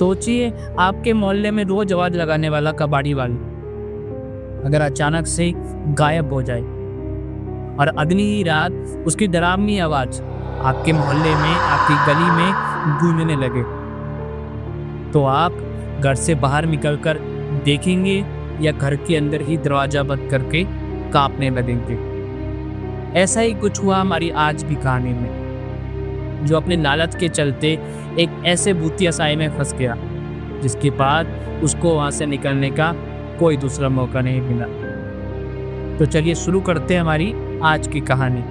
सोचिए आपके मोहल्ले में रोज आवाज लगाने वाला कबाड़ी वाला अगर अचानक से गायब हो जाए और अगली ही रात उसकी डरावनी आवाज आपके मोहल्ले में, आपकी गली में गूंजने लगे, तो आप घर से बाहर निकलकर देखेंगे या घर के अंदर ही दरवाजा बंद करके कांपने लगेंगे। ऐसा ही कुछ हुआ हमारी आज भी कहानी में, जो अपने लालच के चलते एक ऐसे भूतिया साए में फंस गया जिसके बाद उसको वहां से निकलने का कोई दूसरा मौका नहीं मिला। तो चलिए शुरू करते हैं हमारी आज की कहानी।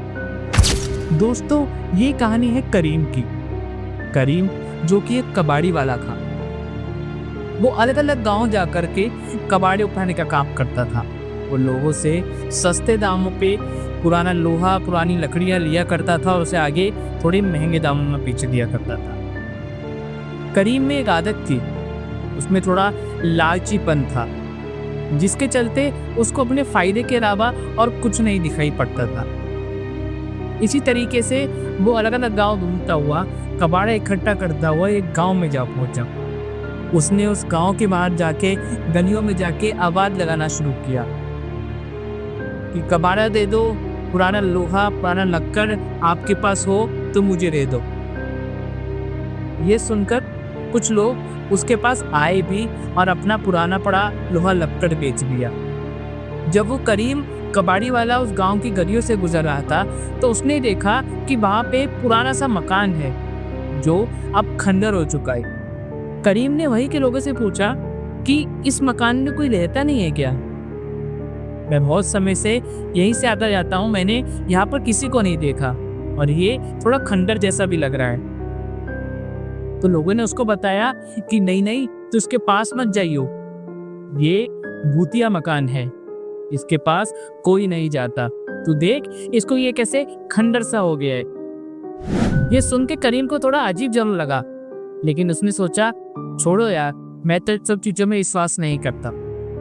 दोस्तों, ये कहानी है करीम की। करीम जो कि एक कबाड़ी वाला था। वो अलग अलग गांव जाकर के कबाड़े उठाने का काम करता था। वो लोगों से सस्ते दामों पे पुराना लोहा, पुरानी लकड़ियां लिया करता था और उसे आगे थोड़े महंगे दामों में बेच दिया करता था। करीम में एक आदत थी, उसमें थोड़ा लालचीपन था, जिसके चलते उसको अपने फायदे के अलावा और कुछ नहीं दिखाई पड़ता था। इसी तरीके से वो अलग अलग गांव घूमता हुआ, कबाड़ा इकट्ठा करता हुआ एक गांव में जा पहुंचा। उसने उस गांव के बाहर जाके, गलियों में जाके आवाज लगाना शुरू किया कि कबाड़ा दे दो, पुराना लोहा, पुराना लक्कड़ आपके पास हो तो मुझे दे दो। ये सुनकर कुछ लोग उसके पास आए भी और अपना पुराना पड़ा लोहा लक्कड़ बेच दिया। जब वो करीम कबाड़ी वाला उस गांव की गलियों से गुजर रहा था तो उसने देखा कि वहां पे पुराना सा मकान है जो अब खंडर हो चुका है। करीम ने वहीं के लोगों से पूछा कि इस मकान में कोई रहता नहीं है क्या? मैं बहुत समय से यहीं से आता जाता हूँ, मैंने यहाँ पर किसी को नहीं देखा और ये थोड़ा खंडर जैसा भी लग रहा है। तो लोगों ने उसको बताया कि नहीं, तो इसके पास मत जाइयो, ये भूतिया मकान है, इसके पास कोई नहीं जाता। तू देख इसको, ये कैसे खंडर सा हो गया है। ये सुन के करीम को थोड़ा अजीब जरूर लगा, लेकिन उसने सोचा छोड़ो यार, मैं तो सब चीजों में विश्वास नहीं करता,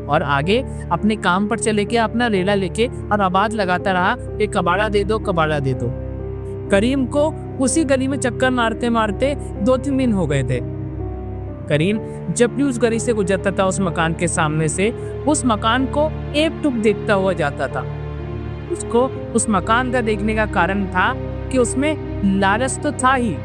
और आगे अपने काम पर चले के अपना रेला लेके और आवाज लगाता रहा कि कबाड़ा दे दो, कबाड़ा दे दो। करीम को उसी गली में चक्कर मारते मारते 2-3 दिन हो गए थे। करीम जब भी उस गली से गुजरता था उस मकान के सामने से, उस मकान को एकटुक देखता हुआ जाता था। उसको उस मकान का देखने का कारण था कि उसमें लालच तो था ही,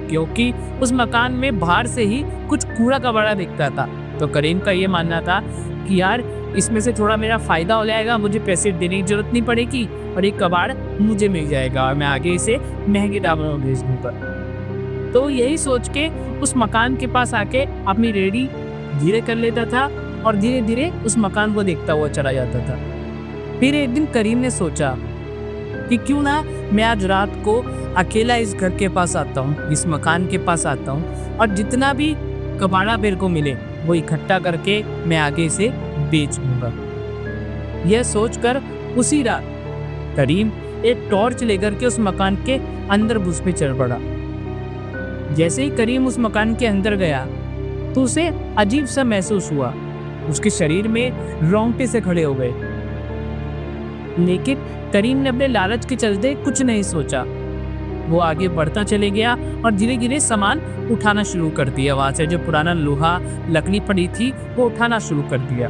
क्योंकि उस मकान में बाहर से ही कुछ कूड़ा कबाड़ा दिखता था। तो करीम का ये मानना था कि यार इसमें से थोड़ा मेरा फायदा हो जाएगा, मुझे पैसे देने की जरूरत नहीं पड़ेगी और एक कबाड़ मुझे मिल जाएगा और मैं आगे इसे महंगे दामों में बेच दूंगा। तो यही सोच के उस मकान के पास आके अपनी रेडी धीरे कर लेता था और धीरे धीरे उस मकान को देखता हुआ चला जाता था। फिर एक दिन करीम ने सोचा कि क्यों ना मैं आज रात को अकेला इस घर के पास आता हूँ, इस मकान के पास आता हूँ और जितना भी कबाड़ा मेरे को मिले वो इकट्ठा करके मैं आगे इसे बेच दूंगा। यह सोचकर उसी रात करीम एक टॉर्च लेकर के उस मकान के अंदर घुस पे चढ़ पड़ा। जैसे ही करीम उस मकान के अंदर गया तो उसे अजीब सा महसूस हुआ, उसके शरीर में रोंगटे से खड़े हो गए। लेकिन करीम ने अपने लालच के चलते कुछ नहीं सोचा, वो आगे बढ़ता चले गया और धीरे धीरे सामान उठाना शुरू कर दिया। वहां से जो पुराना लोहा, लकड़ी पड़ी थी वो उठाना शुरू कर दिया।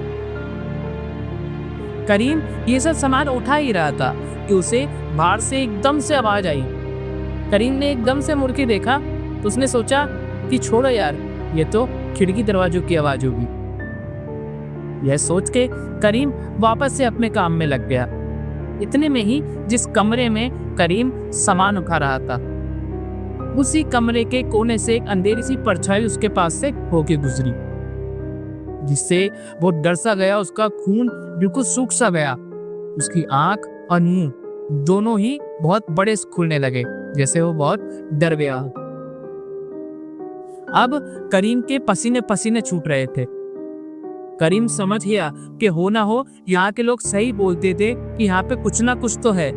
करीम ये सब सामान उठा ही रहा था कि उसे बाहर से एकदम से आवाज आई। करीम ने एकदम से मुड़ के देखा तो उसने सोचा कि छोड़ो यार, ये तो खिड़की दरवाजों की आवाज होगी। यह सोच के करीम वापस से अपने काम में लग गया। इतने में ही जिस कमरे में करीम सामान उठा रहा था, उसी कमरे के कोने से एक अंधेरी सी परछाई उसके पास से होके गुजरी, जिससे वो डर सा गया। उसका खून बिल्कुल सूख सा गया, उसकी आंख और मुंह दोनों ही बहुत बड़े खुलने लगे, जैसे वो बहुत डर गया। अब करीम के पसीने पसीने छूट रहे थे। करीम समझ गया कि हो ना हो यहाँ के लोग सही बोलते थे कि यहाँ पे कुछ ना कुछ तो है।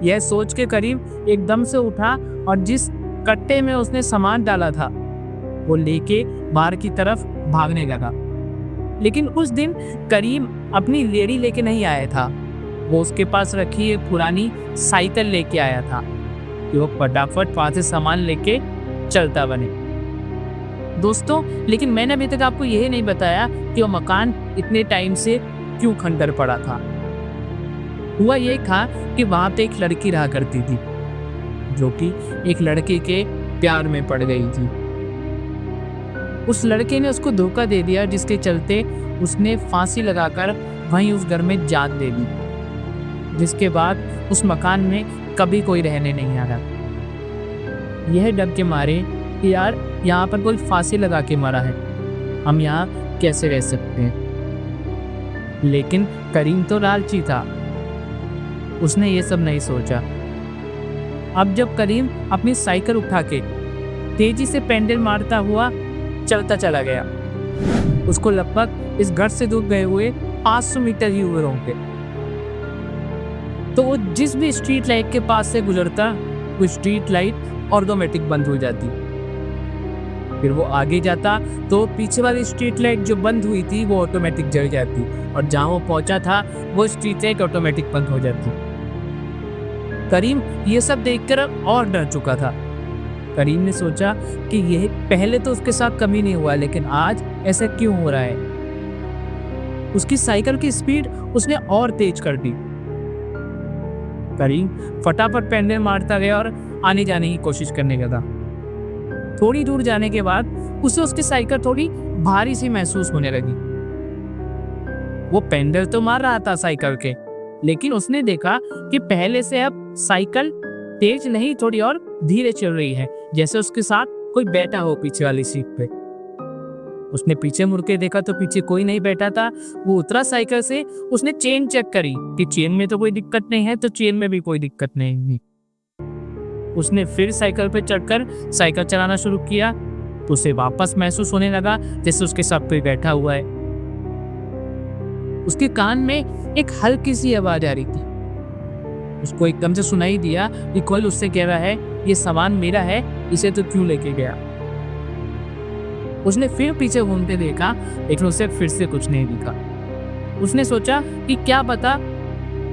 यह सोच के करीम एकदम से उठा और जिस कट्टे में उसने सामान डाला था वो लेके बाहर की तरफ भागने लगा। लेकिन उस दिन करीम अपनी लेडी लेके नहीं आया था, वो उसके पास रखी एक पुरानी साइकिल लेके आया था कि वो फटाफट वहां से सामान लेके चलता बने। दोस्तों, लेकिन मैंने अभी तक आपको यही नहीं बताया कि वो मकान इतने टाइम से क्यों खंडर पड़ा था। हुआ ये था कि वहाँ पे एक लड़की रहा करती थी, जो कि एक लड़के के प्यार में पड़ गई थी। उस लड़के ने उसको धोखा दे दिया, जिसके चलते उसने फांसी लगाकर वहीं उस घर में जान दे दी, जिसके बाद उस मकान में कभी कोई रहने नहीं आ रहा। यह डर के मारे कि यार यहाँ पर कोई फांसी लगा के मरा है, हम यहाँ कैसे रह सकते हैं। लेकिन करीम तो लालची था, उसने ये सब नहीं सोचा। अब जब करीम अपनी साइकिल उठा के तेजी से पेंडल मारता हुआ चलता चला गया, उसको लगभग इस घर से दूर गए हुए 500 मीटर ही हुए होंगे, तो वो जिस भी स्ट्रीट लाइट के पास से गुजरता, वो स्ट्रीट लाइट ऑटोमेटिक बंद हो जाती। फिर वो आगे जाता तो पीछे वाली स्ट्रीट लाइट जो बंद हुई थी वो ऑटोमेटिक जल जाती, और जहां वो पहुंचा था वो स्ट्रीट लाइट ऑटोमेटिक बंद हो जाती। करीम ये सब देखकर और डर चुका था। करीम ने सोचा कि यह पहले तो उसके साथ कभी नहीं हुआ, लेकिन आज ऐसा क्यों हो रहा है। उसकी साइकिल की स्पीड उसने और तेज कर दी। करीम फटाफट पेंडल मारता गया और आने जाने की कोशिश करने लगा। थोड़ी दूर जाने के बाद उसे उसकी साइकिल थोड़ी भारी सी महसूस होने लगी। वो पेंडल तो मार रहा था साइकिल के, लेकिन उसने देखा कि पहले से अब साइकिल तेज नहीं, थोड़ी और धीरे चल रही है, जैसे उसके साथ कोई बैठा हो पीछे वाली सीट पे। उसने पीछे मुड़ के देखा तो पीछे कोई नहीं बैठा था। वो उतरा साइकिल से, उसने चेन चेक करी कि चेन में तो कोई दिक्कत नहीं है, तो चेन में भी कोई दिक्कत नहीं। उसने फिर साइकिल पे चढ़कर साइकिल चलाना शुरू किया, तो उसे वापस महसूस होने लगा जैसे उसके साथ कोई बैठा हुआ है। उसके कान में एक हल्की सी आवाज आ रही थी। उसको एकदम से सुनाई दिया कि कोई उससे कह रहा है, ये सामान मेरा है, इसे तो क्यों लेके गया। उसने फिर पीछे घूमते देखा, लेकिन उसे फिर से कुछ नहीं दिखा। उसने सोचा कि क्या पता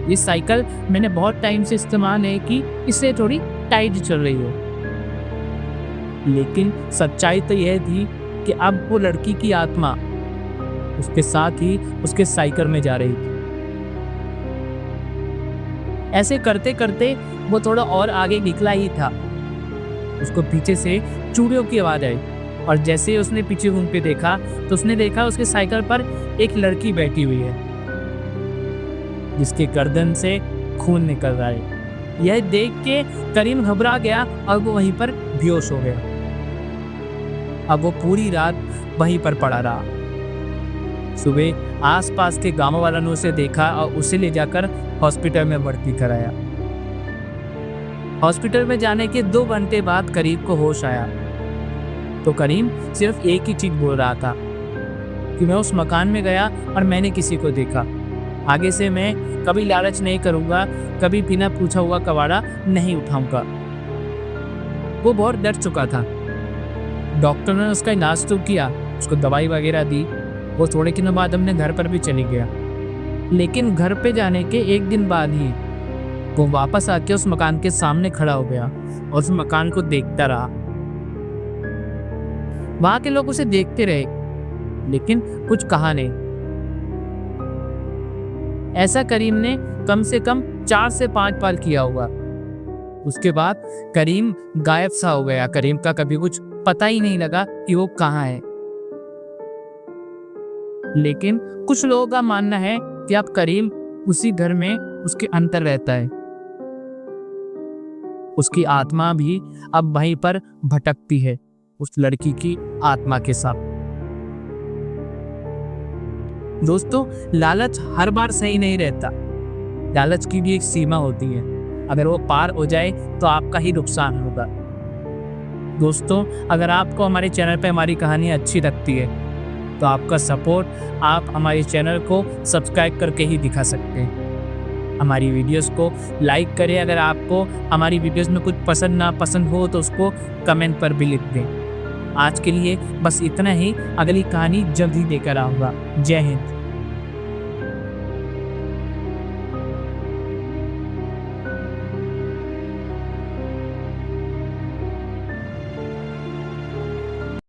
ये साइकिल मैंने बहुत टाइम से इस्तेमाल नहीं की, इससे थोड़ी टाइट चल रही हो। लेकिन सच्चाई तो यह थी कि अब वो लड़की की आत्मा उसके साथ ही उसके साइकिल में जा रही थी। ऐसे करते करते वो थोड़ा और आगे निकला ही था, उसको पीछे से चूड़ियों की आवाज आई, और जैसे उसने पीछे घूम के देखा तो उसने देखा उसके साइकिल पर एक लड़की बैठी हुई है, जिसके गर्दन से खून निकल रहा है। यह देख के करीम घबरा गया और वो वहीं पर बेहोश हो गया। अब वो पूरी रात वहीं पर पड़ा रहा। सुबह आसपास के गांव वालों ने उसे देखा और उसे ले जाकर हॉस्पिटल में भर्ती कराया। हॉस्पिटल में जाने के 2 घंटे बाद करीम को होश आया, तो करीम सिर्फ एक ही चीज बोल रहा था कि मैं उस मकान में गया और मैंने किसी को देखा। आगे से मैं कभी लालच नहीं करूंगा, कभी बिना पूछा हुआ कबाड़ा नहीं उठाऊंगा। वो बहुत डर चुका था। डॉक्टर ने उसका इलाज तो किया, उसको दवाई वगैरह दी। वो थोड़े दिनों बाद अपने घर पर भी चली गया, लेकिन घर पे जाने के 1 दिन बाद ही वो वापस आके उस मकान के सामने खड़ा हो गया और उस मकान को देखता रहा। वहां के लोग उसे देखते रहे, लेकिन कुछ कहा नहीं। ऐसा करीम ने कम से कम 4 से 5 बार किया होगा। उसके बाद करीम गायब सा हो गया। करीम का कभी कुछ पता ही नहीं लगा कि वो कहाँ है। लेकिन कुछ लोगों का मानना है कि अब करीम उसी घर में उसके अंदर रहता है। उसकी आत्मा भी अब वहीं पर भटकती है, उस लड़की की आत्मा के साथ। दोस्तों, लालच हर बार सही नहीं रहता। लालच की भी एक सीमा होती है, अगर वो पार हो जाए तो आपका ही नुकसान होगा। दोस्तों, अगर आपको हमारे चैनल पे हमारी कहानी अच्छी लगती है तो आपका सपोर्ट आप हमारे चैनल को सब्सक्राइब करके ही दिखा सकते हैं। हमारी वीडियोस को लाइक करें। अगर आपको हमारी वीडियोस में कुछ पसंद ना पसंद हो तो उसको कमेंट पर भी लिख दें। आज के लिए बस इतना ही। अगली कहानी जल्द ही लेकर आऊँगा। जय हिंद।